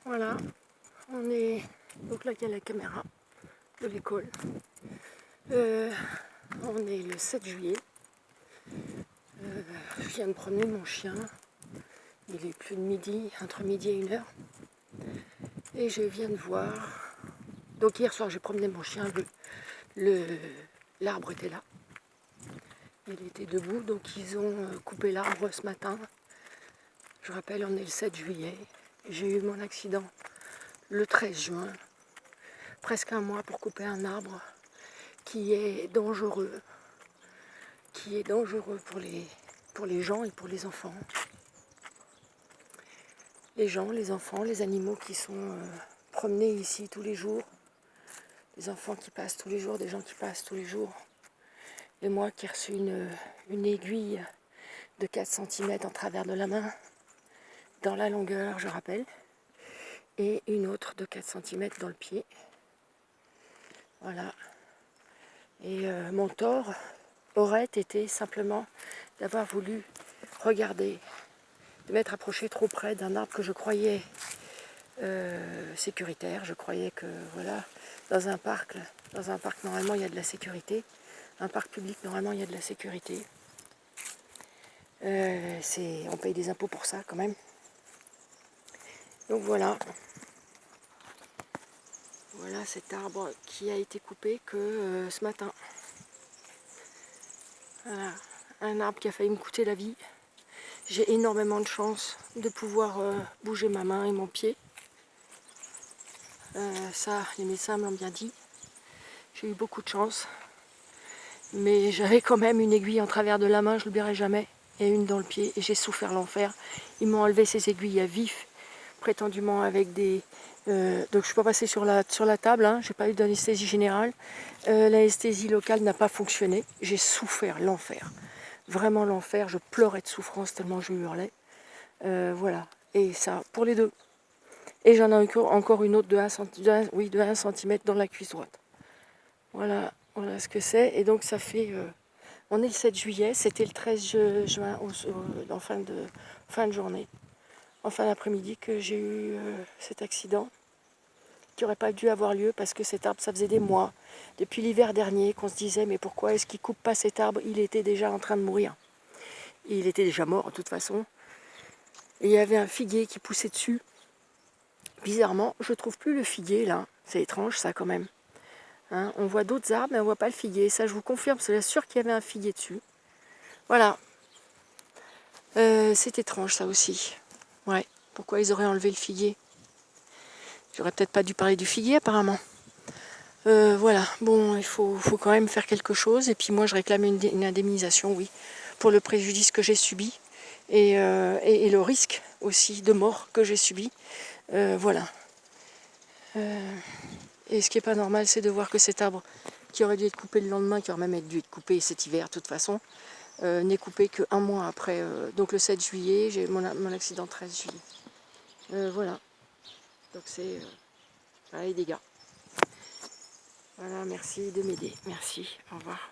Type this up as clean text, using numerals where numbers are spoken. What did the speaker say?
Voilà, on est... Donc là, il y a la caméra de l'école. On est le 7 juillet. Je viens de promener mon chien. Il est plus de midi, entre midi et 1h. Et je viens de voir... Donc hier soir, j'ai promené mon chien. L'arbre était là. Il était debout, donc ils ont coupé l'arbre ce matin. Je rappelle, on est le 7 juillet. J'ai eu mon accident le 13 juin. Presque un mois pour couper un arbre qui est dangereux. Qui est dangereux pour les gens et pour les enfants. Les gens, les enfants, les animaux qui sont promenés ici tous les jours. Les enfants qui passent tous les jours, des gens qui passent tous les jours. Et moi qui ai reçu une aiguille de 4 cm en travers de la main, dans la longueur, je rappelle, et une autre de 4 cm dans le pied. Voilà. Et mon tort aurait été simplement d'avoir voulu regarder, de m'être approché trop près d'un arbre que je croyais sécuritaire. Je croyais que, voilà, dans un parc normalement il y a de la sécurité. Un parc public, normalement il y a de la sécurité. On paye des impôts pour ça quand même. Donc voilà. Voilà cet arbre qui a été coupé que ce matin. Voilà. Un arbre qui a failli me coûter la vie. J'ai énormément de chance de pouvoir bouger ma main et mon pied. Ça, les médecins me l'ont bien dit. J'ai eu beaucoup de chance. Mais j'avais quand même une aiguille en travers de la main, je ne l'oublierai jamais, et une dans le pied, et j'ai souffert l'enfer. Ils m'ont enlevé ces aiguilles à vif, prétendument avec des... donc je ne suis pas passée sur la table, hein, je n'ai pas eu d'anesthésie générale. L'anesthésie locale n'a pas fonctionné, j'ai souffert l'enfer. Vraiment l'enfer, je pleurais de souffrance tellement je hurlais. Voilà, et ça, pour les deux. Et j'en ai encore une autre de 1 cm dans la cuisse droite. Voilà ce que c'est. Et donc ça fait... on est le 7 juillet, c'était le 13 juin en fin de journée, en fin d'après-midi, que j'ai eu cet accident qui n'aurait pas dû avoir lieu parce que cet arbre, ça faisait des mois, depuis l'hiver dernier, qu'on se disait mais pourquoi est-ce qu'il ne coupe pas cet arbre? Il était déjà en train de mourir. Il était déjà mort de toute façon. Et il y avait un figuier qui poussait dessus. Bizarrement, je ne trouve plus le figuier là. C'est étrange ça quand même. Hein, on voit d'autres arbres mais on ne voit pas le figuier. Ça je vous confirme, c'est sûr qu'il y avait un figuier dessus. Voilà. C'est étrange ça aussi. Ouais. Pourquoi ils auraient enlevé le figuier? J'aurais peut-être pas dû parler du figuier apparemment. Voilà. Bon, il faut quand même faire quelque chose. Et puis moi je réclame une indemnisation, oui, pour le préjudice que j'ai subi. Et le risque aussi de mort que j'ai subi. Voilà. Et ce qui n'est pas normal, c'est de voir que cet arbre qui aurait dû être coupé le lendemain, qui aurait même dû être coupé cet hiver de toute façon, n'est coupé qu'un mois après, donc le 7 juillet, j'ai mon accident 13 juillet. Voilà, donc c'est les dégâts. Voilà, merci de m'aider, merci, au revoir.